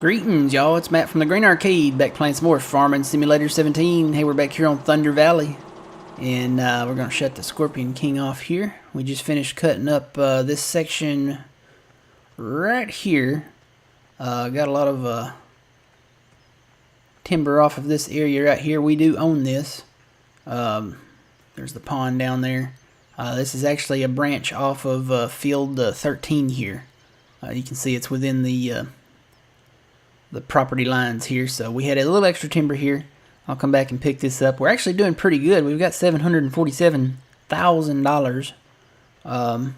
Greetings, y'all. It's Matt from the Green Arcade, back playing some more Farming Simulator 17. Hey, we're back here on Thunder Valley, and we're going to shut the Scorpion King off here. We just finished cutting up this section right here. Got a lot of timber off of this area right here. We do own this. There's the pond down there. This is actually a branch off of field 13 here. You can see it's within the property lines here, so we had a little extra timber here. I'll come back and pick this up. We're actually doing pretty good. We've got $747,000, and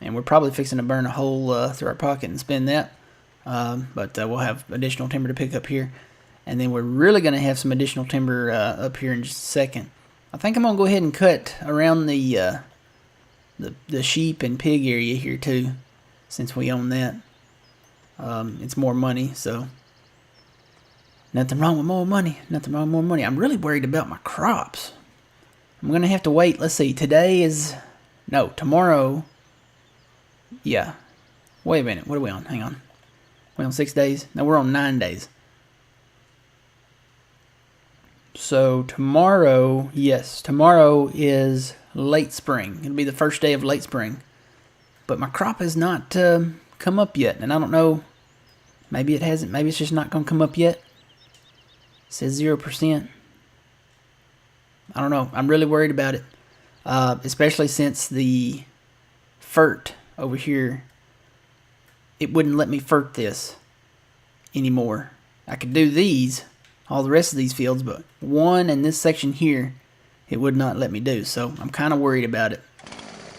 we're probably fixing to burn a hole through our pocket and spend that, but we'll have additional timber to pick up here, and then we're really going to have some additional timber up here in just a second. I think I'm going to go ahead and cut around the sheep and pig area here too, since we own that. It's more money, so nothing wrong with more money. Nothing wrong with more money. I'm really worried about my crops. I'm going to have to wait. Let's see. Tomorrow. Yeah. Wait a minute. What are we on? Hang on. We on 6 days? No, we're on 9 days. So tomorrow, yes, tomorrow is late spring. It'll be the first day of late spring. But my crop has not come up yet, and I don't know. Maybe it hasn't. Maybe it's just not going to come up yet. It says 0%. I don't know. I'm really worried about it, especially since the FERT over here, it wouldn't let me FERT this anymore. I could do these, all the rest of these fields, but one in this section here, it would not let me do. So I'm kind of worried about it.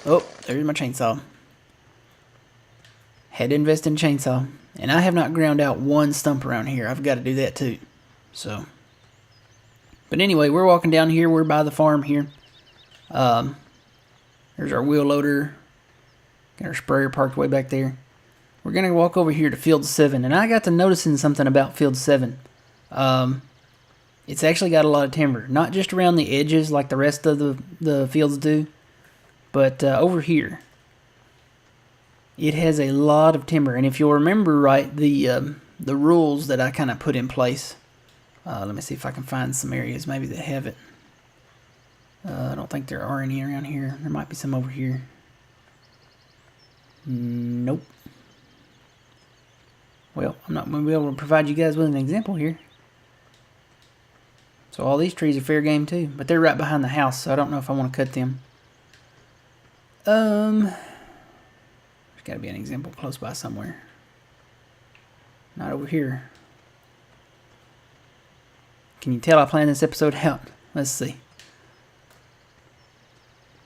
Oh, there's my chainsaw. Had to invest in chainsaw. And I have not ground out one stump around here. I've got to do that too. So, but anyway, we're walking down here. We're by the farm here. There's our wheel loader. Got our sprayer parked way back there. We're going to walk over here to field 7. And I got to noticing something about field 7. It's actually got a lot of timber. Not just around the edges like the rest of the fields do. But over here. It has a lot of timber, and if you'll remember right, the rules that I kind of put in place. Let me see if I can find some areas maybe that have it. I don't think there are any around here. There might be some over here. Nope. Well, I'm not going to be able to provide you guys with an example here. So all these trees are fair game too, but they're right behind the house, so I don't know if I want to cut them. There's got to be an example close by somewhere. Not over here. Can you tell I planned this episode out? Let's see.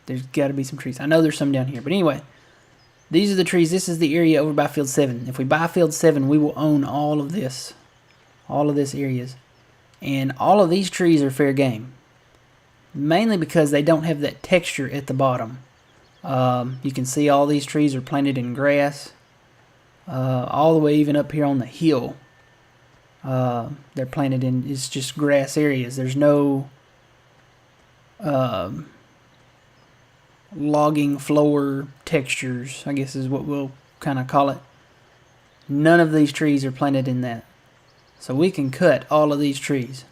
There's got to be some trees. I know there's some down here. But anyway, these are the trees. This is the area over by field 7. If we buy field 7, we will own all of this. All of this areas. And all of these trees are fair game. Mainly because they don't have that texture at the bottom. You can see all these trees are planted in grass, all the way even up here on the hill. They're planted in, it's just grass areas. There's no logging floor textures, I guess is what we'll kind of call it. None of these trees are planted in that. So we can cut all of these trees.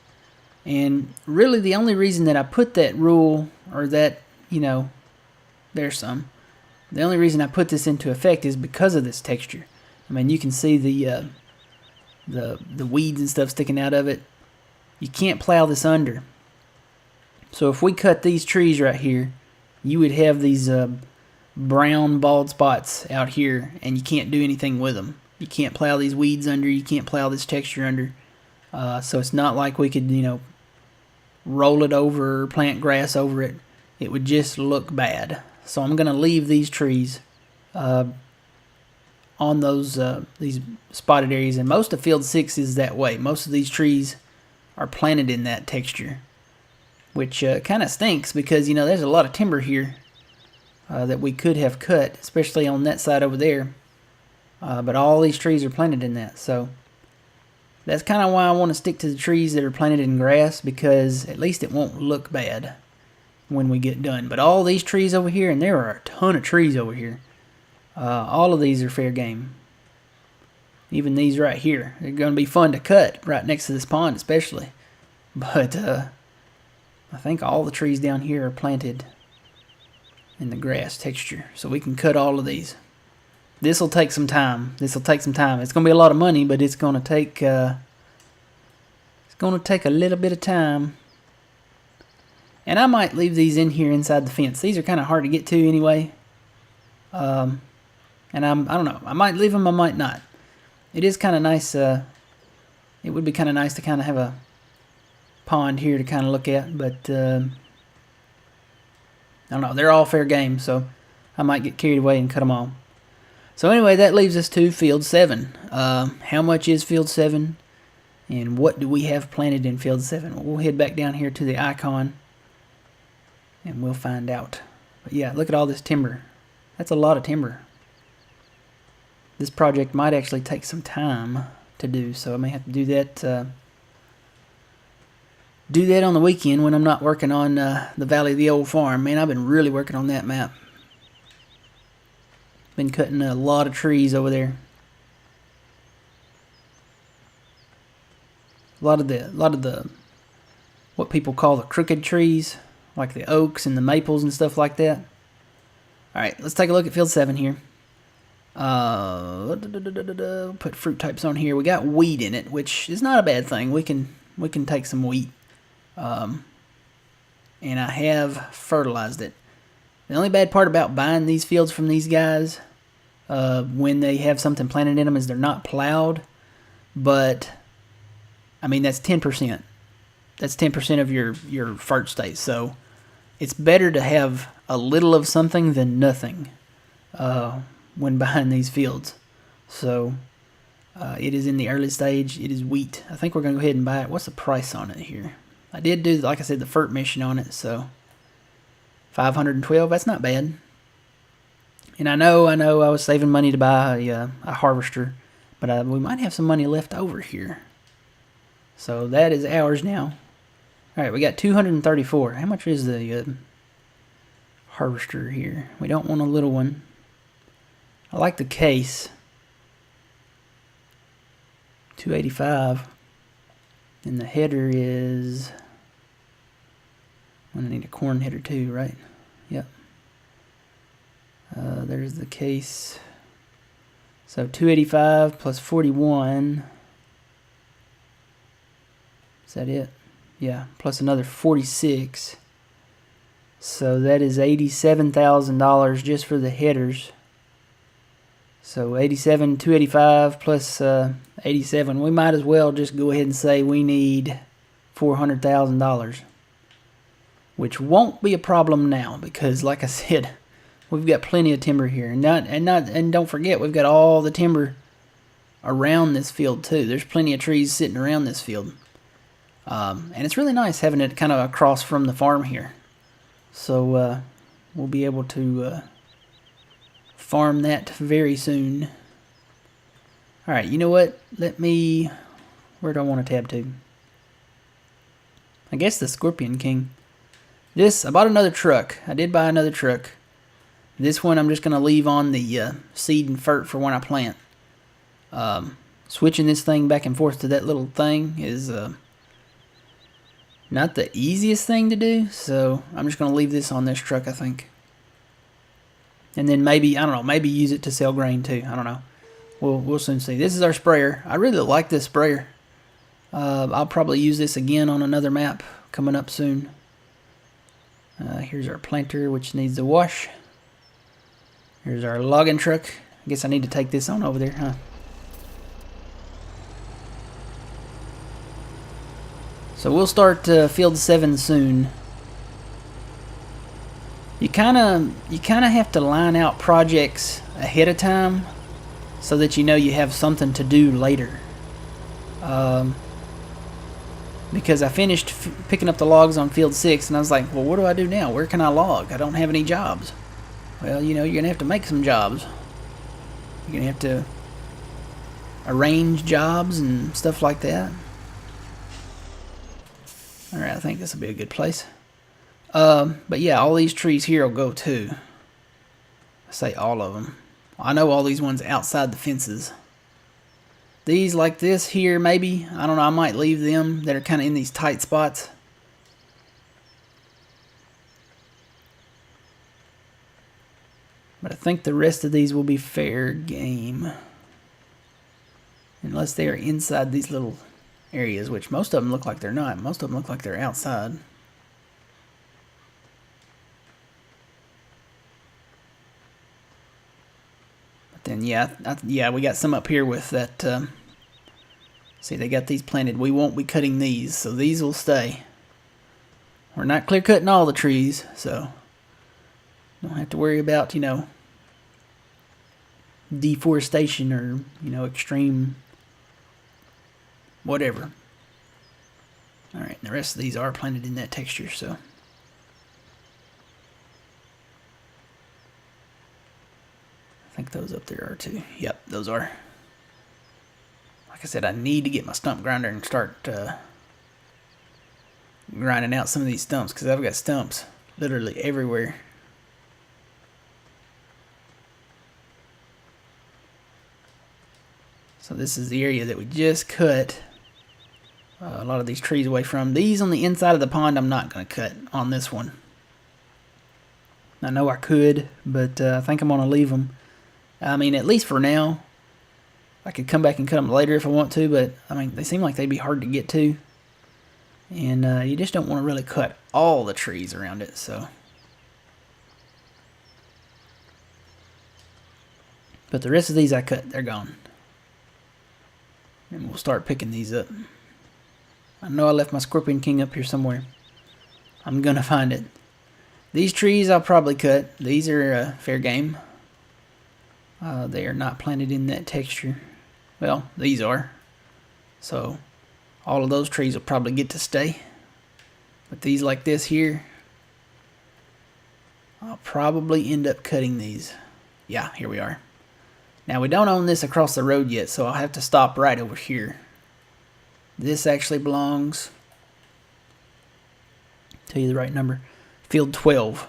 And really the only reason that I put that rule, or that, there's some. The only reason I put this into effect is because of this texture. I mean, you can see the weeds and stuff sticking out of it. You can't plow this under. So if we cut these trees right here, you would have these brown bald spots out here, and you can't do anything with them. You can't plow these weeds under. You can't plow this texture under. So it's not like we could, roll it over or plant grass over it. It would just look bad. So I'm going to leave these trees on those these spotted areas, and most of field 6 is that way. Most of these trees are planted in that texture, which kind of stinks because there's a lot of timber here that we could have cut, especially on that side over there. But all these trees are planted in that, so that's kind of why I want to stick to the trees that are planted in grass, because at least it won't look bad when we get done. But all these trees over here, and there are a ton of trees over here, all of these are fair game. Even these right here. They're going to be fun to cut right next to this pond especially. But I think all the trees down here are planted in the grass texture. So we can cut all of these. This will take some time. It's going to be a lot of money, but it's going to take a little bit of time. And I might leave these in here inside the fence. These are kind of hard to get to anyway. And I don't know. I might leave them, I might not. It is kind of nice. It would be kind of nice to kind of have a pond here to kind of look at, but I don't know. They're all fair game, so I might get carried away and cut them all. So anyway, that leaves us to field 7. How much is field 7, and what do we have planted in field 7? Well, we'll head back down here to the icon, and we'll find out. But yeah, look at all this timber. That's a lot of timber. This project might actually take some time to do, so I may have to do that on the weekend when I'm not working on the Valley of the Old Farm. Man, I've been really working on that map. Been cutting a lot of trees over there. A lot of the what people call the crooked trees, like the oaks and the maples and stuff like that. All right, let's take a look at field 7 here. Put fruit types on here. We got wheat in it, which is not a bad thing. We can take some wheat. And I have fertilized it. The only bad part about buying these fields from these guys when they have something planted in them is they're not plowed. But I mean, that's 10%. That's 10% of your fert state. So it's better to have a little of something than nothing when buying these fields. So it is in the early stage. It is wheat. I think we're going to go ahead and buy it. What's the price on it here? I did do, like I said, the FERT mission on it, so 512. That's not bad. And I know I was saving money to buy a harvester, but we might have some money left over here. So that is ours now. All right, we got 234. How much is the harvester here? We don't want a little one. I like the case. 285. And the header is... I'm going to need a corn header too, right? Yep. There's the case. So 285 plus 41. Is that it? Yeah, plus another 46. So that is $87,000 just for the headers. So 87, 285 plus 87. We might as well just go ahead and say we need $400,000, which won't be a problem now because, like I said, we've got plenty of timber here, and don't forget we've got all the timber around this field too. There's plenty of trees sitting around this field, and it's really nice having it kind of across from the farm here. So we'll be able to farm that very soon. Alright, you know what? Where do I want to tab to? I guess the Scorpion King. I bought another truck. I did buy another truck. This one I'm just going to leave on the seed and fert for when I plant. Switching this thing back and forth to that little thing is not the easiest thing to do, so I'm just going to leave this on this truck, I think. And then maybe, I don't know, maybe use it to sell grain too. I don't know. We'll soon see. This is our sprayer. I really like this sprayer. I'll probably use this again on another map coming up soon. Here's our planter, which needs a wash. Here's our logging truck. I guess I need to take this on over there, huh? So we'll start field 7 soon. You kind of have to line out projects ahead of time so that you know you have something to do later. Because I finished picking up the logs on field 6 and I was like, well, what do I do now? Where can I log? I don't have any jobs. Well, you know, you're going to have to make some jobs. You're going to have to arrange jobs and stuff like that. Alright, I think this will be a good place. But yeah, all these trees here will go too. I say all of them. I know all these ones outside the fences. These like this here, maybe. I don't know. I might leave them that are kind of in these tight spots. But I think the rest of these will be fair game. Unless they are inside these little areas, which most of them look like they're not. Most of them look like they're outside. But then, yeah, we got some up here with that. See, they got these planted. We won't be cutting these, so these will stay. We're not clear cutting all the trees, so don't have to worry about, you know, deforestation or, you know, extreme whatever. Alright, the rest of these are planted in that texture, so. I think those up there are too. Yep, those are. Like I said, I need to get my stump grinder and start grinding out some of these stumps, because I've got stumps literally everywhere. So this is the area that we just cut a lot of these trees away from. These on the inside of the pond I'm not going to cut on this one. I know I could, but I think I'm going to leave them. I mean, at least for now. I could come back and cut them later if I want to, but I mean, they seem like they'd be hard to get to. And you just don't want to really cut all the trees around it, so. But the rest of these I cut, they're gone. And we'll start picking these up. I know I left my Scorpion King up here somewhere. I'm gonna find it. These trees I'll probably cut. These are fair game. They are not planted in that texture. Well, these are. So all of those trees will probably get to stay. But these like this here, I'll probably end up cutting these. Yeah, here we are. Now we don't own this across the road yet, so I'll have to stop right over here. This actually belongs, tell you the right number, field 12.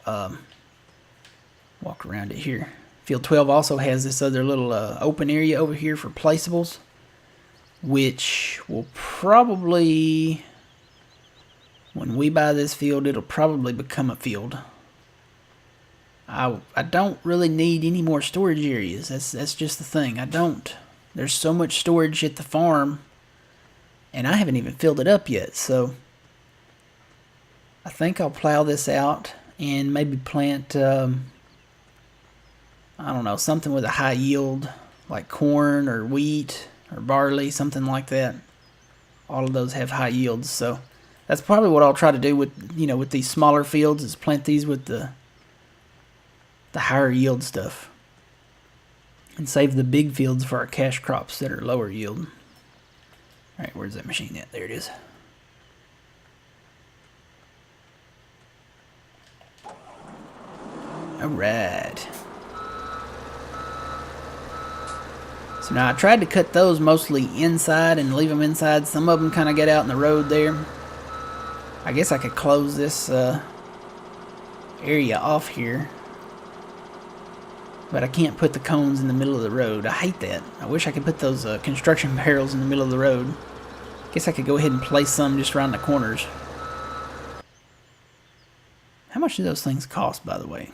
Walk around it here. Field 12 also has this other little open area over here for placeables, which will probably, when we buy this field, it'll probably become a field. I don't really need any more storage areas. That's just the thing. I don't. There's so much storage at the farm, and I haven't even filled it up yet. So I think I'll plow this out and maybe plant, I don't know, something with a high yield, like corn or wheat or barley, something like that. All of those have high yields, so that's probably what I'll try to do with, you know, with these smaller fields, is plant these with the higher yield stuff and save the big fields for our cash crops that are lower yield. All right, where's that machine at? There it is. All right. So now I tried to cut those mostly inside and leave them inside. Some of them kind of get out in the road there. I guess I could close this area off here. But I can't put the cones in the middle of the road. I hate that. I wish I could put those construction barrels in the middle of the road. Guess I could go ahead and place some just around the corners. How much do those things cost, by the way?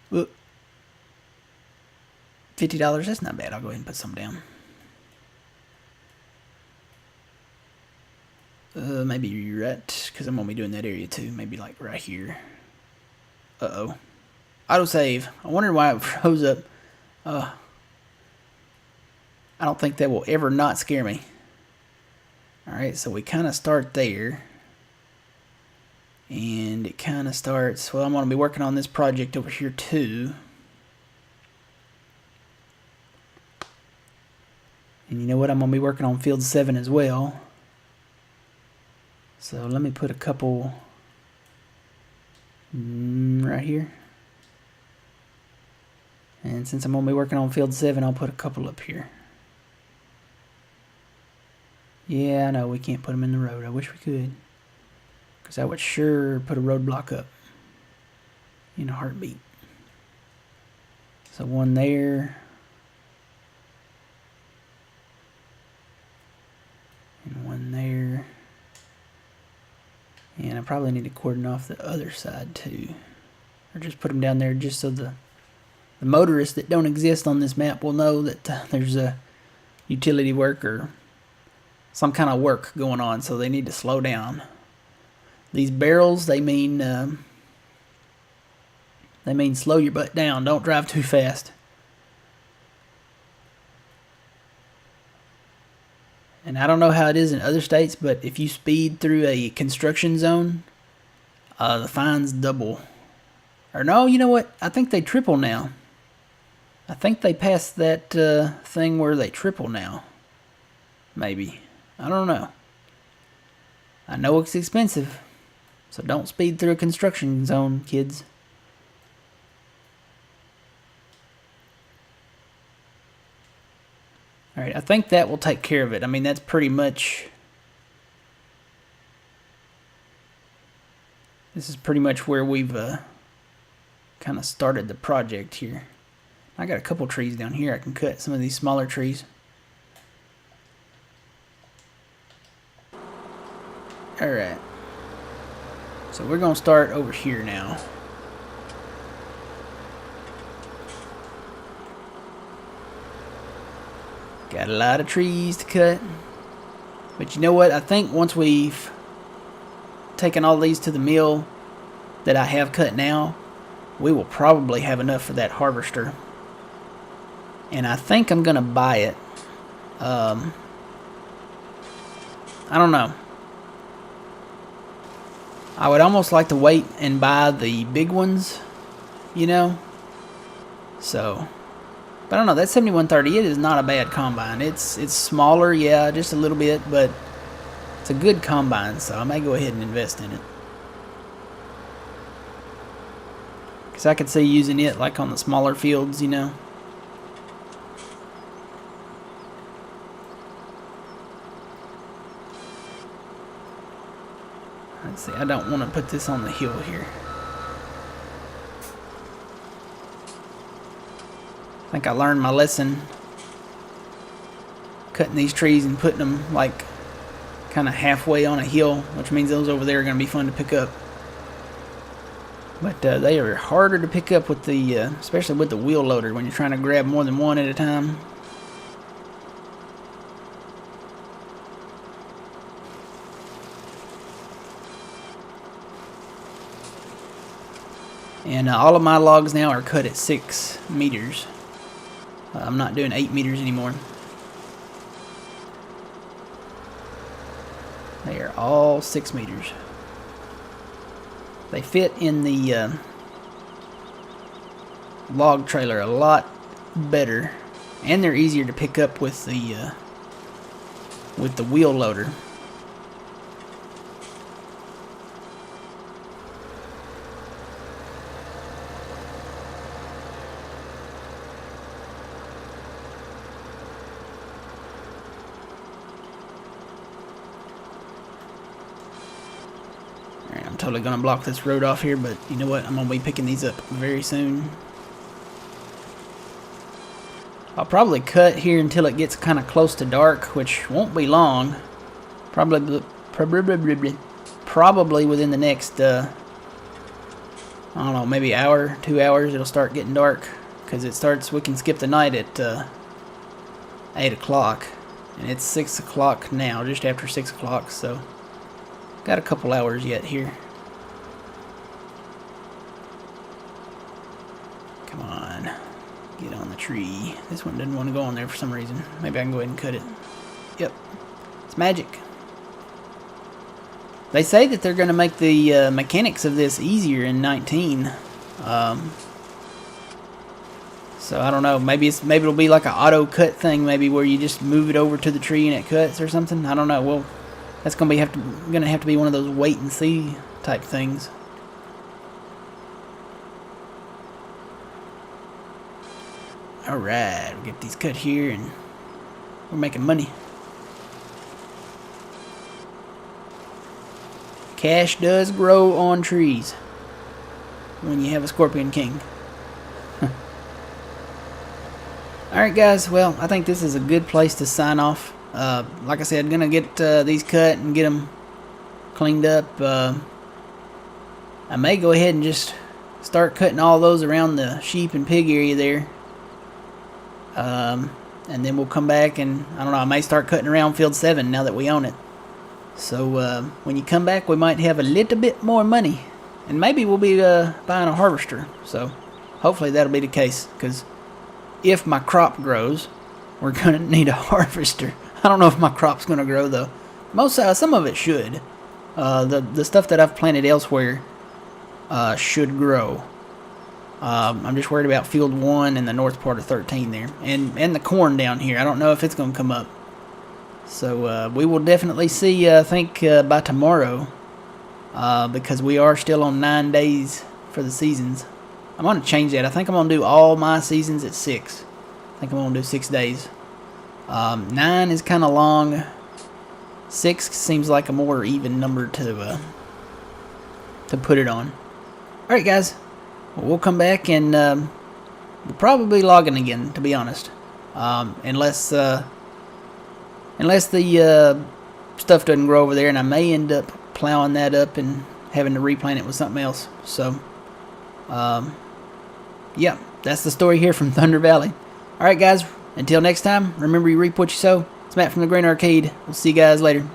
Whoop. $50, that's not bad. I'll go ahead and put some down. Maybe right, because I'm going to be doing that area too. Maybe like right here. Uh-oh. Autosave. I wondered why it froze up. I don't think that will ever not scare me. Alright, so we kind of start there. And it kind of starts, well, I'm going to be working on this project over here too. And you know what? I'm going to be working on field 7 as well. So let me put a couple right here. And since I'm going to be working on field 7, I'll put a couple up here. Yeah, I know we can't put them in the road. I wish we could. Because I would sure put a roadblock up in a heartbeat. So one there. And one there. And I probably need to cordon off the other side too. Or just put them down there just so the motorists that don't exist on this map will know that there's a utility work or some kind of work going on, so they need to slow down. These barrels, they mean slow your butt down. Don't drive too fast. And I don't know how it is in other states, but if you speed through a construction zone, the fines double. Or no, you know what? I think they triple now. I think they passed that thing where they triple now. Maybe. I don't know. I know it's expensive. So don't speed through a construction zone, kids. Alright, I think that will take care of it. I mean, that's pretty much... This is pretty much where we've kind of started the project here. I got a couple trees down here I can cut, some of these smaller trees. Alright. So we're going to start over here now. Got a lot of trees to cut. But you know what? I think once we've taken all these to the mill that I have cut now, we will probably have enough for that harvester. And I think I'm going to buy it. I don't know. I would almost like to wait and buy the big ones, you know. So, but I don't know. That 7130, it is not a bad combine. It's smaller, yeah, just a little bit, but it's a good combine, so I may go ahead and invest in it. Because I could see using it like on the smaller fields, you know. Let's see, I don't want to put this on the hill here. I think I learned my lesson cutting these trees and putting them like kind of halfway on a hill, which means those over there are going to be fun to pick up. But they are harder to pick up with the, especially with the wheel loader when you're trying to grab more than one at a time. And all of my logs now are cut at 6 meters. I'm not doing 8 meters anymore. They are all 6 meters. They fit in the log trailer a lot better, and they're easier to pick up with the wheel loader. I'm totally going to block this road off here, but you know what? I'm going to be picking these up very soon. I'll probably cut here until it gets kind of close to dark, which won't be long. Probably within the next, I don't know, maybe hour, 2 hours, it'll start getting dark. Because it starts, we can skip the night at 8 o'clock. And it's 6 o'clock now, just after 6 o'clock, so got a couple hours yet here. Come on. Get on the tree. This one didn't want to go on there for some reason. Maybe I can go ahead and cut it. Yep. It's magic. They say that they're going to make the mechanics of this easier in 19. So I don't know. Maybe it'll be like an auto cut thing. Maybe where you just move it over to the tree and it cuts or something. I don't know. Well, that's going to have to be one of those wait and see type things. Alright, we'll get these cut here and we're making money. Cash does grow on trees when you have a Scorpion King. Alright guys, well, I think this is a good place to sign off. Like I said, I'm going to get these cut and get them cleaned up. I may go ahead and just start cutting all those around the sheep and pig area there. And then we'll come back and, I don't know, I may start cutting around field 7 now that we own it. So when you come back, we might have a little bit more money. And maybe we'll be buying a harvester. So hopefully that'll be the case, because if my crop grows, we're going to need a harvester. I don't know if my crop's going to grow though. Some of it should. The stuff that I've planted elsewhere should grow. I'm just worried about field 1 and the north part of 13 there, and the corn down here. I don't know if it's going to come up. So we will definitely see, I think, by tomorrow, because we are still on 9 days for the seasons. I'm going to change that. I think I'm going to do all my seasons at 6. I think I'm going to do 6 days. 9 is kind of long. 6 seems like a more even number to put it on. Alright guys, we'll come back and we'll probably be logging again, to be honest. Unless the stuff doesn't grow over there, and I may end up plowing that up and having to replant it with something else. So yeah, that's the story here from Thunder Valley. Alright guys, until next time, remember you reap what you sow. It's Matt from the Grain Arcade. We'll see you guys later.